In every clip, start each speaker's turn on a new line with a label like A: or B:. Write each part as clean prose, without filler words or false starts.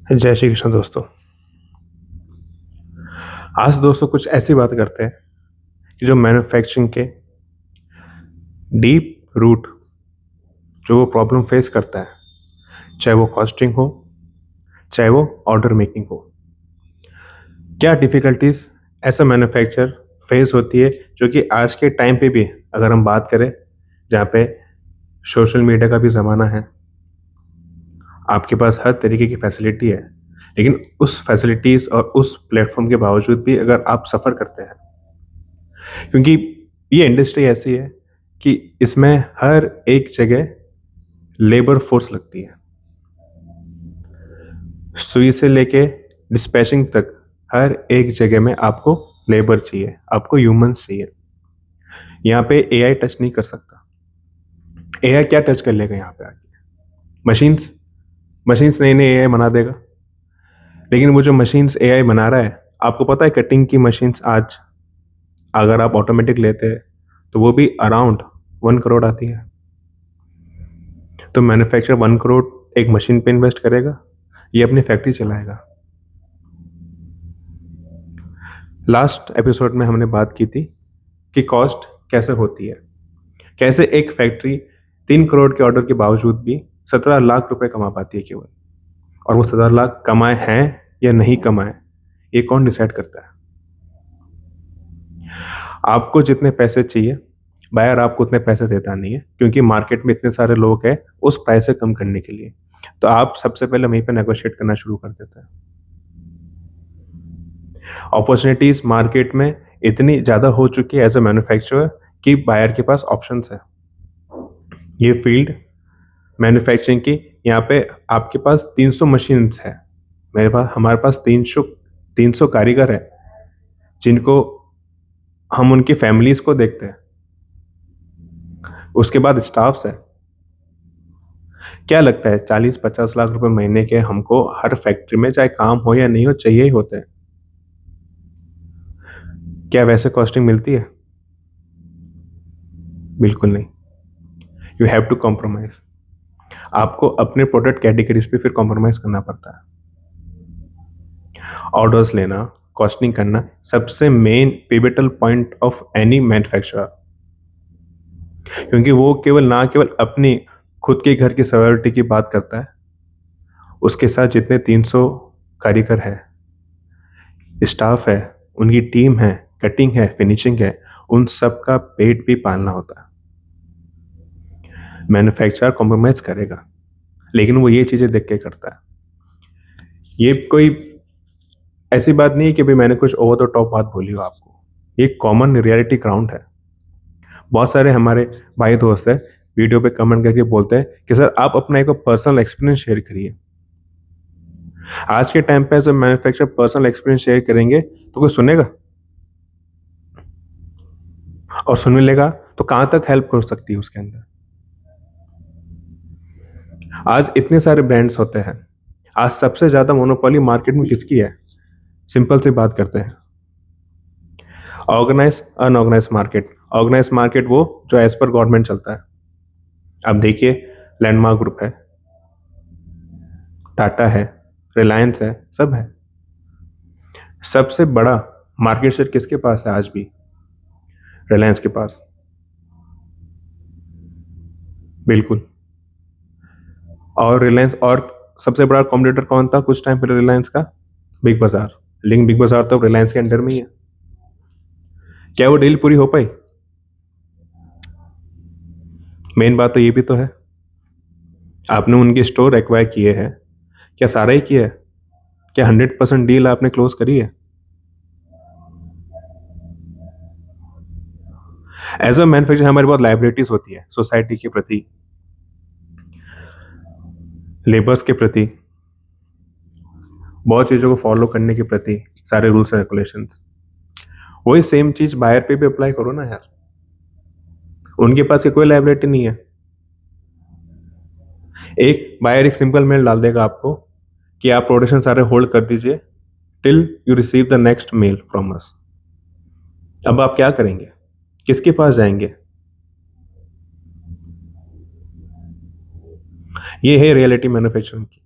A: जय श्री कृष्ण दोस्तों। आज दोस्तों कुछ ऐसी बात करते हैं कि जो मैन्युफैक्चरिंग के डीप रूट जो वो प्रॉब्लम फेस करता है, चाहे वो कॉस्टिंग हो, चाहे वो ऑर्डर मेकिंग हो। क्या डिफ़िकल्टीज ऐसा मैन्युफैक्चर फेस होती है जो कि आज के टाइम पे भी अगर हम बात करें, जहाँ पे सोशल मीडिया का भी ज़माना है, आपके पास हर तरीके की फैसिलिटी है, लेकिन उस फैसिलिटीज़ और उस प्लेटफॉर्म के बावजूद भी अगर आप सफ़र करते हैं, क्योंकि ये इंडस्ट्री ऐसी है कि इसमें हर एक जगह लेबर फोर्स लगती है। सुई से लेके डिस्पैचिंग तक हर एक जगह में आपको लेबर चाहिए, आपको ह्यूमंस चाहिए। यहाँ पे एआई टच नहीं कर सकता। एआई क्या टच कर लेगा यहाँ पे आके? मशीन्स मशीन्स नई नई एआई बना देगा, लेकिन वो जो मशीन्स एआई बना रहा है, आपको पता है कटिंग की मशीन्स आज अगर आप ऑटोमेटिक लेते हैं तो वो भी अराउंड 1 करोड़ आती है। तो मैन्युफैक्चरर 1 करोड़ एक मशीन पे इन्वेस्ट करेगा, ये अपनी फैक्ट्री चलाएगा। लास्ट एपिसोड में हमने बात की थी कि कॉस्ट कैसे होती है, कैसे एक फैक्ट्री 3 करोड़ के ऑर्डर के बावजूद भी 17 लाख रुपए कमा पाती है केवल। और वो 17 लाख कमाए हैं या नहीं कमाए, ये कौन डिसाइड करता है? आपको जितने पैसे चाहिए, बायर आपको उतने पैसे देता नहीं है, क्योंकि मार्केट में इतने सारे लोग हैं उस प्राइस से कम करने के लिए। तो आप सबसे पहले वहीं पे नेगोशिएट करना शुरू कर देते हैं। अपॉर्चुनिटीज मार्केट में इतनी ज़्यादा हो चुकी है एज अ मैन्युफैक्चरर कि बायर के पास ऑप्शंस है। ये फील्ड मैन्युफैक्चरिंग की, यहाँ पे आपके पास 300 मशीन्स है, हमारे पास 300 कारीगर है, जिनको हम उनकी फैमिलीज को देखते हैं। उसके बाद स्टाफ्स है। क्या लगता है 40-50 लाख रुपए महीने के हमको हर फैक्ट्री में, चाहे काम हो या नहीं हो, चाहिए ही होते हैं? क्या वैसे कॉस्टिंग मिलती है? बिल्कुल नहीं। You have to compromise. आपको अपने प्रोडक्ट कैटेगरीज पे फिर कॉम्प्रोमाइज करना पड़ता है। ऑर्डर्स लेना, कॉस्टिंग करना सबसे main pivotal point of any manufacturer, क्योंकि वो केवल अपनी खुद के घर की सर्वाइवलिटी की बात करता है, उसके साथ जितने 300 कारीगर है, स्टाफ है, उनकी टीम है, कटिंग है, फिनिशिंग है, उन सब का पेट भी पालना होता है। मैन्युफैक्चरर कॉम्प्रोमाइज करेगा, लेकिन वो ये चीज़ें देख के करता है। ये कोई ऐसी बात नहीं है कि भाई मैंने कुछ ओवर द टॉप बात बोली हो आपको। ये कॉमन रियलिटी ग्राउंड है। बहुत सारे हमारे भाई दोस्त हैं, वीडियो पे कमेंट करके बोलते हैं कि सर आप अपना एक पर्सनल एक्सपीरियंस शेयर करिए। आज के टाइम पे जब मैन्युफैक्चरर पर्सनल एक्सपीरियंस शेयर करेंगे तो कोई सुनेगा? और सुन लेगा तो कहाँ तक हेल्प कर सकती है उसके अंदर? आज इतने सारे ब्रांड्स होते हैं, आज सबसे ज़्यादा मोनोपोली मार्केट में किसकी है? सिंपल सी बात करते हैं, organise unorganise market. Organise market वो जो एज पर गवर्नमेंट चलता है। अब देखिए, लैंडमार्क ग्रुप है, टाटा है, रिलायंस है, सब है। सबसे बड़ा मार्केट शेयर किसके पास है आज भी? रिलायंस के पास। बिल्कुल। और रिलायंस और सबसे बड़ा कॉम्पिटिटर कौन था कुछ टाइम पहले रिलायंस का? बिग बाजार। लेकिन बिग बाजार तो रिलायंस के अंडर में ही है। क्या वो डील पूरी हो पाई? मेन बात तो ये भी तो है, आपने उनके स्टोर एक्वायर किए हैं, क्या सारा ही किया है? क्या 100% डील आपने क्लोज करी है? एज अ मैन्युफैक्चरर हमारी बहुत लाइबिलिटीज होती है सोसाइटी के प्रति, लेबर्स के प्रति, बहुत चीज़ों को फॉलो करने के प्रति, सारे रूल्स एंड रेगुलेशंस। वही सेम चीज़ बायर पे भी अप्लाई करो ना यार। उनके पास की कोई लाइबिलिटी नहीं है। एक बायर एक सिंपल मेल डाल देगा आपको कि आप प्रोडक्शन सारे होल्ड कर दीजिए till you receive the next mail from us. अब आप क्या करेंगे? किसके पास जाएंगे? ये है रियलिटी मैन्युफैक्चरिंग की।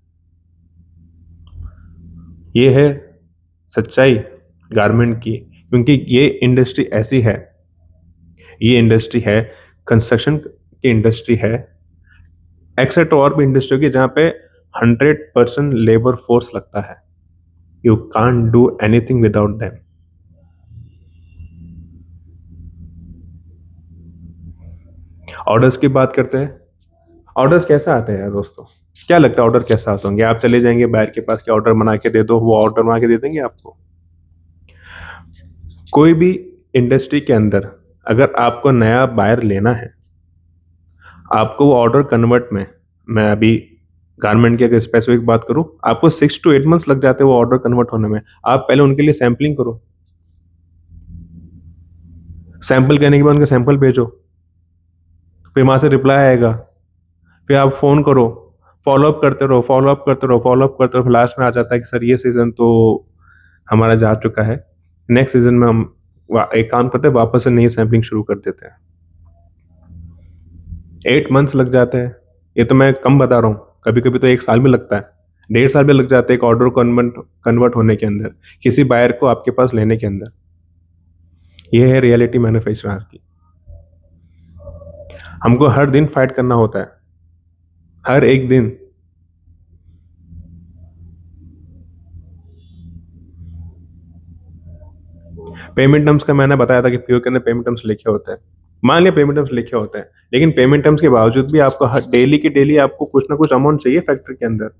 A: ये है सच्चाई गारमेंट की, क्योंकि ये इंडस्ट्री ऐसी है, ये इंडस्ट्री है, कंस्ट्रक्शन की इंडस्ट्री है, एक्सेप्ट और भी इंडस्ट्री की जहाँ पे 100% लेबर फोर्स लगता है। You can't do anything without them. Orders की बात करते हैं। ऑर्डर्स कैसे आते हैं यार दोस्तों? क्या लगता है ऑर्डर कैसे आते होंगे? आप चले जाएंगे बायर के पास कि ऑर्डर बना के दे दो, वो ऑर्डर बना के दे देंगे आपको? कोई भी इंडस्ट्री के अंदर अगर आपको नया बायर लेना है, आपको वो ऑर्डर कन्वर्ट में, मैं अभी गारमेंट की अगर स्पेसिफिक बात करूं, आपको 6 to 8 months लग जाते हैं वो ऑर्डर कन्वर्ट होने में। आप पहले उनके लिए सैम्पलिंग करो, सैंपल करने के बाद उनके सैंपल भेजो, फिर वहां से रिप्लाई आएगा, फिर आप फोन करो, फॉलोअप करते रहो, फॉलोअप करते रहो, फॉलोअप करते रहो, फिर लास्ट में आ जाता है कि सर ये सीजन तो हमारा जा चुका है, नेक्स्ट सीजन में हम एक काम करते हैं, वापस से नई सैम्पलिंग शुरू कर देते हैं। 8 months लग जाते हैं। ये तो मैं कम बता रहा हूँ, कभी कभी तो 1 साल भी लगता है, 1.5 साल भी लग जाते हैं एक ऑर्डर कन्वर्ट कन्वर्ट होने के अंदर, किसी बायर को आपके पास लेने के अंदर। ये है रियलिटी मैन्युफैक्चरर की। हमको हर दिन फाइट करना होता है, हर एक दिन। पेमेंट टर्म्स का मैंने बताया था कि पीओ के अंदर पेमेंट टर्म्स लिखे होते हैं। मान लिया पेमेंट टर्म्स लिखे होते हैं, लेकिन पेमेंट टर्म्स के बावजूद भी आपको हर डेली की डेली आपको कुछ ना कुछ अमाउंट चाहिए फैक्ट्री के अंदर।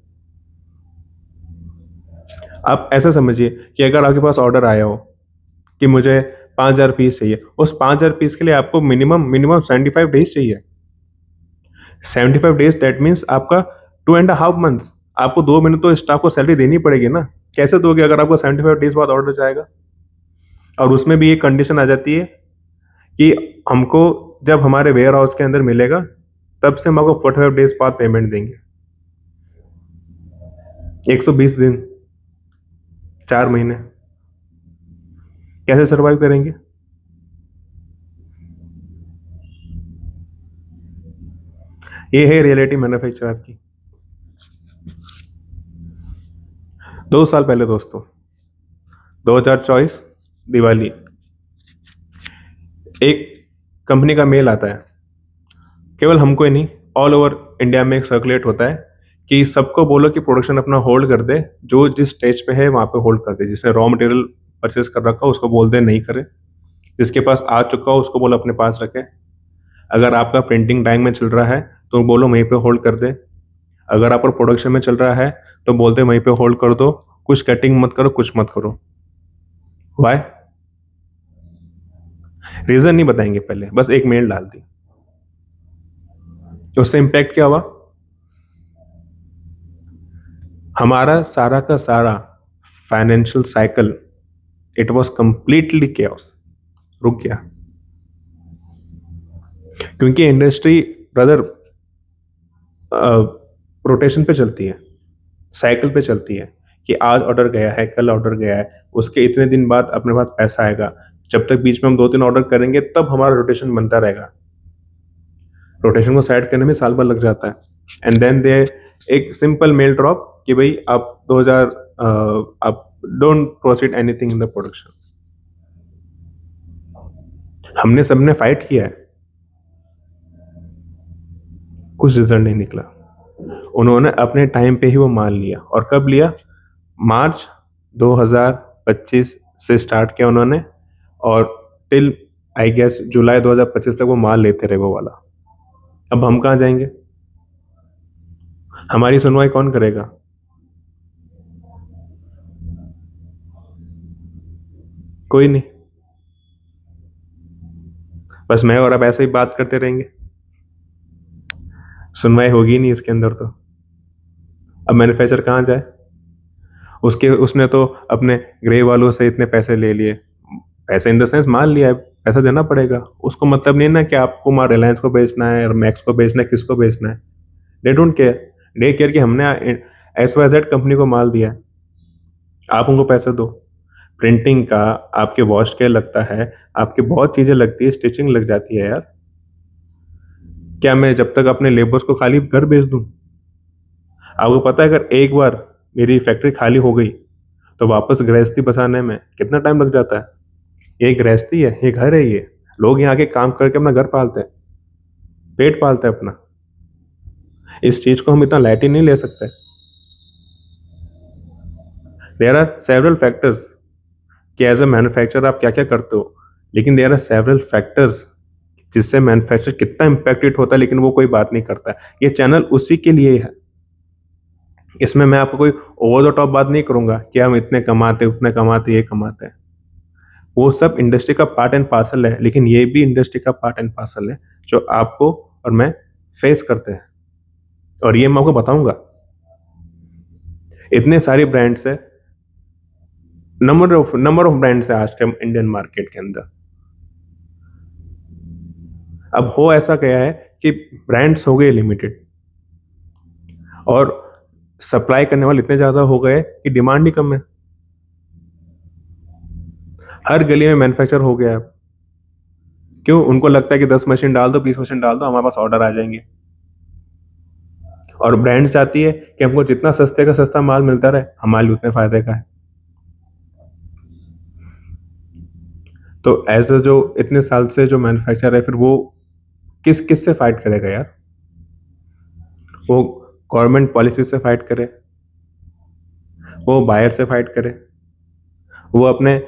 A: आप ऐसा समझिए कि अगर आपके पास ऑर्डर आया हो कि मुझे 5,000 पीस चाहिए, उस 5,000 पीस के लिए आपको मिनिमम मिनिमम 75 डेज चाहिए। 75 डेज, दैट मीन्स आपका 2.5 months। आपको 2 महीने तो स्टाफ को सैलरी देनी पड़ेगी ना। कैसे दोगे अगर आपको 75 डेज बाद ऑर्डर जाएगा? और उसमें भी एक कंडीशन आ जाती है कि हमको जब हमारे वेयर हाउस के अंदर मिलेगा तब से हम आपको 45 डेज बाद पेमेंट देंगे। 120 दिन, 4 महीने, कैसे सरवाइव करेंगे? ये है रियलिटी मैन्युफैक्चरर की। 2 साल पहले दोस्तों, 2024 दिवाली, एक कंपनी का मेल आता है, केवल हमको ही नहीं, ऑल ओवर इंडिया में एक सर्कुलेट होता है कि सबको बोलो कि प्रोडक्शन अपना होल्ड कर दे, जो जिस स्टेज पे है वहां पे होल्ड कर दे। जिसने रॉ मटेरियल परचेस कर रखा हो उसको बोल दे नहीं करे, जिसके पास आ चुका हो उसको बोलो अपने पास रखे। अगर आपका प्रिंटिंग टाइम में चल रहा है तो बोलो वहीं पे होल्ड कर दे, अगर आपका प्रोडक्शन में चल रहा है तो बोलते वहीं पे होल्ड कर दो, कुछ कटिंग मत करो, कुछ मत करो। वाई? रीजन नहीं बताएंगे, पहले बस एक मेल डाल दी। तो उससे इम्पैक्ट क्या हुआ? हमारा सारा का सारा financial cycle, it was completely chaos, रुक गया। क्योंकि इंडस्ट्री ब्रदर रोटेशन पे चलती है, साइकिल पे चलती है कि आज ऑर्डर गया है, कल ऑर्डर गया है, उसके इतने दिन बाद अपने पास पैसा आएगा। जब तक बीच में हम 2-3 ऑर्डर करेंगे तब हमारा रोटेशन बनता रहेगा। रोटेशन को सेट करने में साल भर लग जाता है। एंड देन दे एक सिंपल मेल ड्रॉप कि भाई आप 2000, आप don't proceed anything in the production. हमने सबने फाइट किया है, कुछ रिजल्ट नहीं निकला। उन्होंने अपने टाइम पे ही वो माल लिया, और कब लिया? मार्च 2025 से स्टार्ट किया उन्होंने, और टिल आई गेस जुलाई 2025 तक वो माल लेते रहे वो वाला। अब हम कहाँ जाएंगे? हमारी सुनवाई कौन करेगा? कोई नहीं। बस मैं और अब ऐसे ही बात करते रहेंगे, सुनवाई होगी नहीं इसके अंदर। तो अब मैन्युफैक्चर कहाँ जाए? उसके उसने तो अपने ग्रे वालों से इतने पैसे ले लिए, पैसे इन द सेंस माल लिया है, पैसा देना पड़ेगा उसको। मतलब नहीं ना कि आपको मार रिलायंस को बेचना है और मैक्स को बेचना है, किसको बेचना है। They don't care, they care कि हमने XYZ कंपनी को माल दिया है, आप उनको पैसे दो। प्रिंटिंग का आपके वॉश केयर लगता है, आपके बहुत चीज़ें लगती है, स्टिचिंग लग जाती है यार। क्या मैं जब तक अपने लेबर्स को खाली घर भेज दूं? आपको पता है अगर एक बार मेरी फैक्ट्री खाली हो गई तो वापस गृहस्थी बसाने में कितना टाइम लग जाता है। ये गृहस्थी है, ये घर है, ये लोग यहाँ के काम करके अपना घर पालते हैं, पेट पालते हैं अपना। इस चीज को हम इतना लाइटली नहीं ले सकते। देयर आर सेवरल फैक्टर्स कि एज अ मैन्युफैक्चरर आप क्या क्या करते हो, लेकिन देयर आर सेवरल फैक्टर्स जिससे मैन्युफैक्चर कितना इम्पैक्टेड होता है, लेकिन वो कोई बात नहीं करता है। ये चैनल उसी के लिए है। इसमें मैं आपको कोई ओवर द टॉप बात नहीं करूंगा कि हम इतने कमाते उतने कमाते ये कमाते हैं। वो सब इंडस्ट्री का पार्ट एंड पार्सल है, लेकिन ये भी इंडस्ट्री का पार्ट एंड पार्सल है जो आपको और मैं फेस करते हैं। और ये मैं आपको बताऊंगा। इतने सारे ब्रांड्स है, नंबर ऑफ ब्रांड्स है आज के इंडियन मार्केट के अंदर। अब हो ऐसा गया है कि ब्रांड्स हो गए लिमिटेड और सप्लाई करने वाले इतने ज्यादा हो गए कि डिमांड ही कम है। हर गली में मैन्युफैक्चर हो गया है। क्यों? उनको लगता है कि 10 मशीन डाल दो, 20 मशीन डाल दो, हमारे पास ऑर्डर आ जाएंगे। और ब्रांड चाहती है कि हमको जितना सस्ते का सस्ता माल मिलता रहे, हमारे लिए उतने फायदे का है। तो एज जो इतने साल से जो मैन्युफैक्चर है, फिर वो किस से फाइट करेगा यार? वो गवर्नमेंट पॉलिसी से फाइट करे, वो बायर से फाइट करे, वो अपने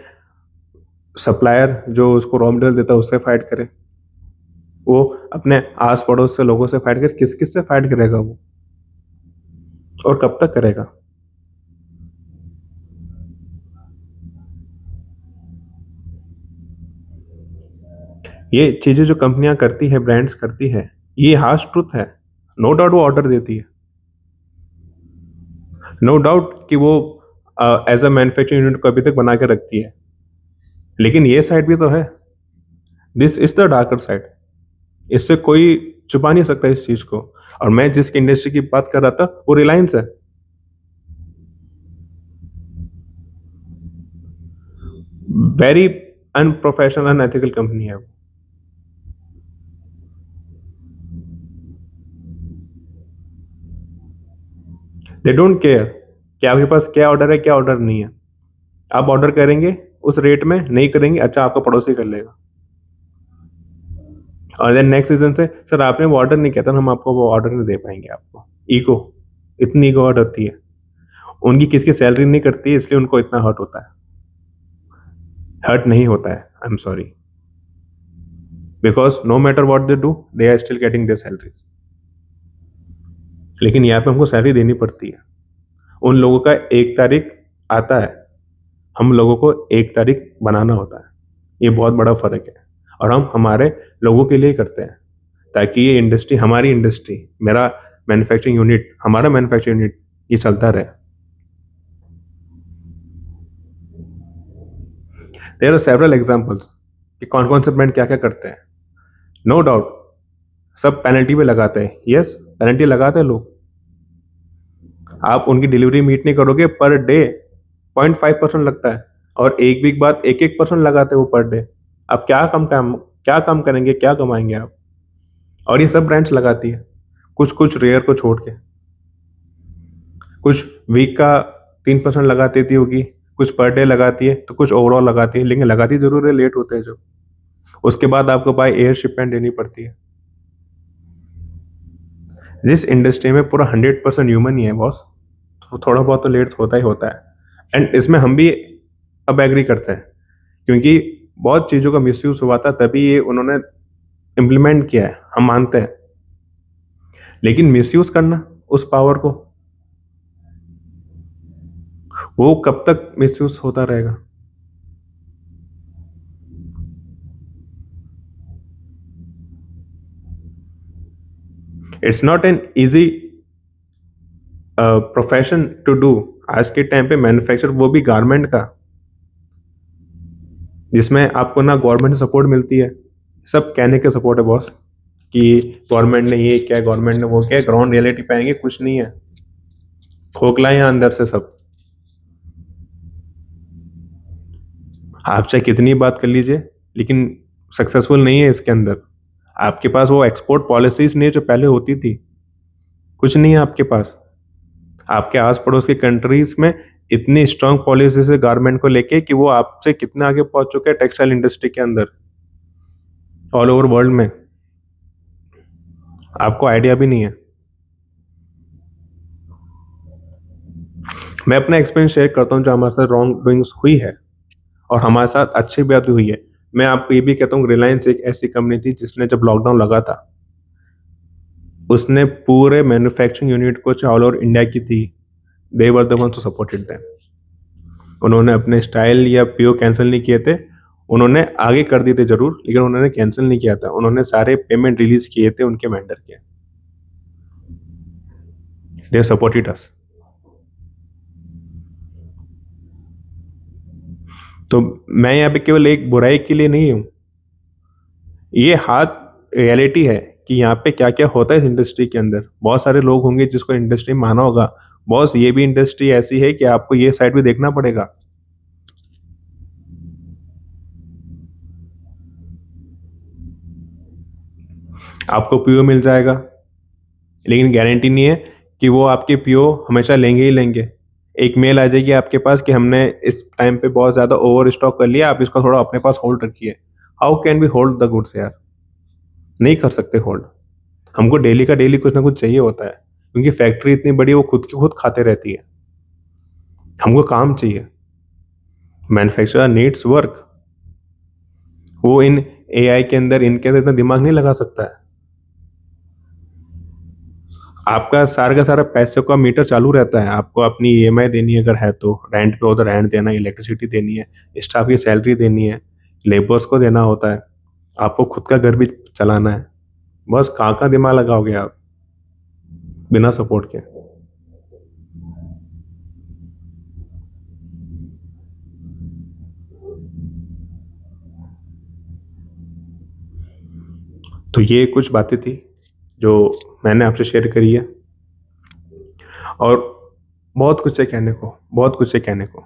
A: सप्लायर जो उसको रॉ मटेरियल देता है उससे फाइट करे, वो अपने आस पड़ोस से लोगों से फाइट करे। किस से फाइट करेगा वो? और कब तक करेगा? ये चीजें जो कंपनियां करती है, ब्रांड्स करती है, ये हार्श ट्रूथ है। नो डाउट वो ऑर्डर देती है, नो डाउट कि वो एज अ मैन्युफैक्चरिंग यूनिट को अभी तक बना के रखती है। लेकिन ये साइड भी तो है। This is the darker side. इससे कोई छुपा नहीं सकता इस चीज को। और मैं जिस इंडस्ट्री की बात कर रहा था वो रिलायंस है। वेरी अनप्रोफेशनल अनएथिकल कंपनी है वो। दे डोंट केयर कि आपके पास क्या ऑर्डर है क्या ऑर्डर नहीं है। आप ऑर्डर करेंगे उस रेट में, नहीं करेंगे अच्छा आपका पड़ोसी कर लेगा। और देन नेक्स्ट सीजन से सर आपने वो ऑर्डर नहीं किया था, हम आपको वो ऑर्डर नहीं दे पाएंगे आपको। ईगो, इतनी ईगो हर्ट होती है। उनकी किसकी सैलरी नहीं करती है इसलिए उनको इतना हर्ट होता है। हर्ट नहीं होता है, I am sorry, because no matter what they do they are still getting their salaries. लेकिन यहाँ पे हमको सैलरी देनी पड़ती है। उन लोगों का 1 तारीख आता है, हम लोगों को 1 तारीख बनाना होता है। ये बहुत बड़ा फर्क है। और हम हमारे लोगों के लिए करते हैं ताकि ये इंडस्ट्री, हमारी इंडस्ट्री, मेरा मैन्युफैक्चरिंग यूनिट, हमारा मैन्युफैक्चरिंग यूनिट ये चलता रहे। देयर आर सेवरल एग्जांपल्स कि कौन कौन से ब्रांड क्या क्या करते हैं। नो डाउट सब पेनल्टी पे लगाते हैं। यस, पेनल्टी लगाते हैं लोग। आप उनकी डिलीवरी मीट नहीं करोगे, पर डे 0.5% लगता है। और एक वीक बाद 1% लगाते हैं वो पर डे। अब क्या काम करेंगे, क्या कमाएंगे आप? और ये सब ब्रांड्स लगाती है, कुछ कुछ रेयर को छोड़ के। कुछ वीक का 3% लगा देती होगी, कुछ पर डे लगाती है, तो कुछ ओवरऑल लगाती है। लेकिन लगाती जरूर है, लेट होते हैं जो। उसके बाद आपको बाय एयर शिपमेंट देनी पड़ती है। जिस इंडस्ट्री में पूरा 100% ह्यूमन ही है बॉस, तो थोड़ा बहुत तो लेट होता ही होता है। एंड इसमें हम भी अब एग्री करते हैं, क्योंकि बहुत चीज़ों का मिसयूज हुआ था तभी ये उन्होंने इम्प्लीमेंट किया है, हम मानते हैं। लेकिन मिसयूज करना उस पावर को, वो कब तक मिसयूज होता रहेगा? It's not an easy profession to do. आज के टाइम पे मैन्युफैक्चर, वो भी गारमेंट का, जिसमें आपको ना गवर्नमेंट से सपोर्ट मिलती है, सब कहने के सपोर्ट है बॉस कि गवर्नमेंट ने ये क्या, गवर्नमेंट ने वो क्या। ग्राउंड रियलिटी पाएंगे कुछ नहीं है, खोखला है यहाँ अंदर से सब। आप चाहे कितनी बात कर लीजिए, लेकिन सक्सेसफुल नहीं है इसके अंदर। आपके पास वो एक्सपोर्ट पॉलिसीज नहीं है जो पहले होती थी, कुछ नहीं है आपके पास। आपके आस पड़ोस की कंट्रीज में इतनी स्ट्रांग पॉलिसी है गारमेंट को लेके कि वो आपसे कितना आगे पहुंच चुका है टेक्सटाइल इंडस्ट्री के अंदर, ऑल ओवर वर्ल्ड में, आपको आइडिया भी नहीं है। मैं अपना एक्सपीरियंस शेयर करता हूँ जो हमारे साथ रॉन्ग डूइंग्स हुई है और हमारे साथ अच्छी बात भी हुई है। मैं आपको ये भी कहता हूँ, रिलायंस एक ऐसी कंपनी थी जिसने जब लॉकडाउन लगा था, उसने पूरे मैन्युफैक्चरिंग यूनिट को चाहे ऑल ओवर इंडिया की थी, they were the ones to supported them. उन्होंने अपने स्टाइल या पीओ कैंसिल नहीं किए थे, उन्होंने आगे कर दिए थे जरूर, लेकिन उन्होंने कैंसिल नहीं किया था, उन्होंने सारे पेमेंट रिलीज किए थे उनके वेंडर के। They supported us. तो मैं यहाँ पे केवल एक बुराई के लिए नहीं हूँ, ये हाथ रियलिटी है कि यहाँ पे क्या क्या होता है इस इंडस्ट्री के अंदर। बहुत सारे लोग होंगे जिसको इंडस्ट्री माना होगा, बॉस ये भी इंडस्ट्री ऐसी है कि आपको ये साइड भी देखना पड़ेगा। आपको पीओ मिल जाएगा, लेकिन गारंटी नहीं है कि वो आपके पीओ हमेशा लेंगे ही लेंगे। एक मेल आ जाएगी आपके पास कि हमने इस टाइम पे बहुत ज़्यादा ओवर स्टॉक कर लिया, आप इसको थोड़ा अपने पास होल्ड रखिए। How can be hold the goods यार? नहीं कर सकते होल्ड। हमको डेली का डेली कुछ ना कुछ चाहिए होता है, क्योंकि फैक्ट्री इतनी बड़ी, वो खुद की खुद खाते रहती है। हमको काम चाहिए। Manufacturer needs work. वो इन एआई के अंदर, इनके अंदर इतना दिमाग नहीं लगा सकता है। आपका सारा का सारा पैसे का मीटर चालू रहता है, आपको अपनी ईएमआई देनी है, अगर है तो रेंट पे हो तो रेंट देना है, इलेक्ट्रिसिटी देनी है, स्टाफ की सैलरी देनी है, लेबर्स को देना होता है, आपको खुद का घर भी चलाना है। बस कहाँ का दिमाग लगाओगे आप बिना सपोर्ट के? तो ये कुछ बातें थी जो मैंने आपसे शेयर करी है, और बहुत कुछ है कहने को, बहुत कुछ है कहने को,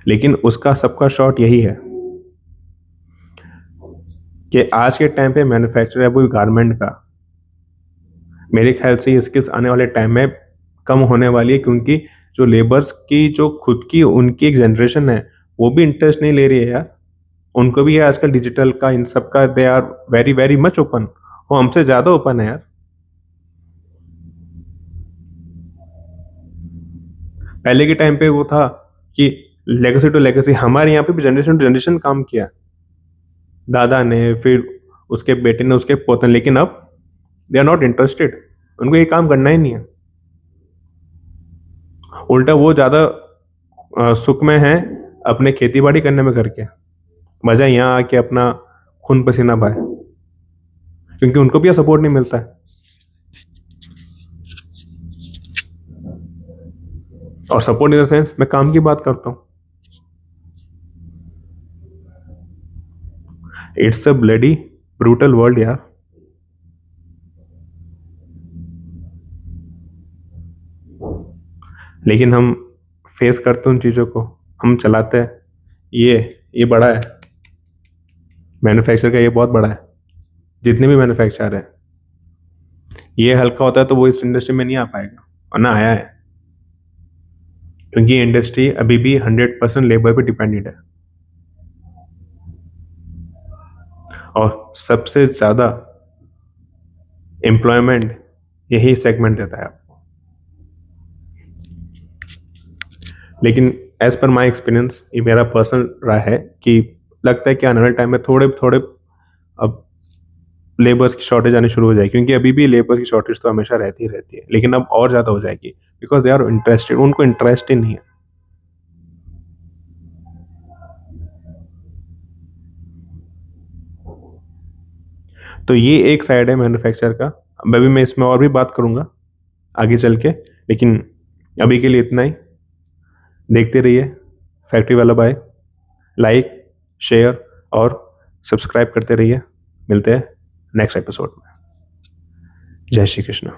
A: लेकिन उसका सबका शॉर्ट यही है कि आज के टाइम पे मैन्युफैक्चरर है वो गारमेंट का, मेरे ख्याल से ये स्किल्स आने वाले टाइम में कम होने वाली है, क्योंकि जो लेबर्स की जो खुद की उनकी एक जनरेशन है, वो भी इंटरेस्ट नहीं ले रही है यार। उनको भी है आजकल डिजिटल का, इन सब का, they are very very much open. वो हमसे ज़्यादा ओपन है यार। पहले के टाइम पे वो था कि लेगेसी टू लेगेसी, हमारे यहाँ पे भी जनरेशन टू जनरेशन काम किया, दादा ने, फिर उसके बेटे ने, उसके पोते ने, लेकिन अब दे आर नॉट इंटरेस्टेड, उनको ये काम करना ही नहीं है। उल्टा वो ज़्यादा सुख में है अपने खेती बाड़ी करने में करके, मज़ा यहाँ आके अपना खून पसीना बहाए, क्योंकि उनको भी सपोर्ट नहीं मिलता है। और सपोर्ट इन द सेंस, मैं काम की बात करता हूँ, it's a bloody brutal world यार। लेकिन हम फेस करते हैं उन चीज़ों को, हम चलाते हैं। ये ये बड़ा है, मैन्युफैक्चर का ये बहुत बड़ा है, जितने भी मैन्युफैक्चर है, ये हल्का होता है तो वो इस इंडस्ट्री में नहीं आ पाएगा, और ना आया है, क्योंकि ये इंडस्ट्री अभी भी 100% लेबर पे डिपेंडेंट है, और सबसे ज़्यादा एम्प्लॉयमेंट यही सेगमेंट देता है आपको। लेकिन एज पर माई एक्सपीरियंस, ये मेरा पर्सनल राय है कि लगता है कि आने वाले टाइम में थोड़े थोड़े अब लेबर्स की शॉर्टेज आनी शुरू हो जाएगी, क्योंकि अभी भी लेबर की शॉर्टेज तो हमेशा रहती ही रहती है, लेकिन अब और ज़्यादा हो जाएगी, बिकॉज दे आर इंटरेस्टेड, उनको इंटरेस्ट ही नहीं है। तो ये एक साइड है मैन्युफैक्चर का। अब अभी मैं इसमें और भी बात करूंगा आगे चल के, लेकिन अभी के लिए इतना ही। देखते रहिए फैक्ट्री वाला बाय, लाइक, शेयर और सब्सक्राइब करते रहिए। मिलते हैं नेक्स्ट एपिसोड में। जय श्री कृष्ण।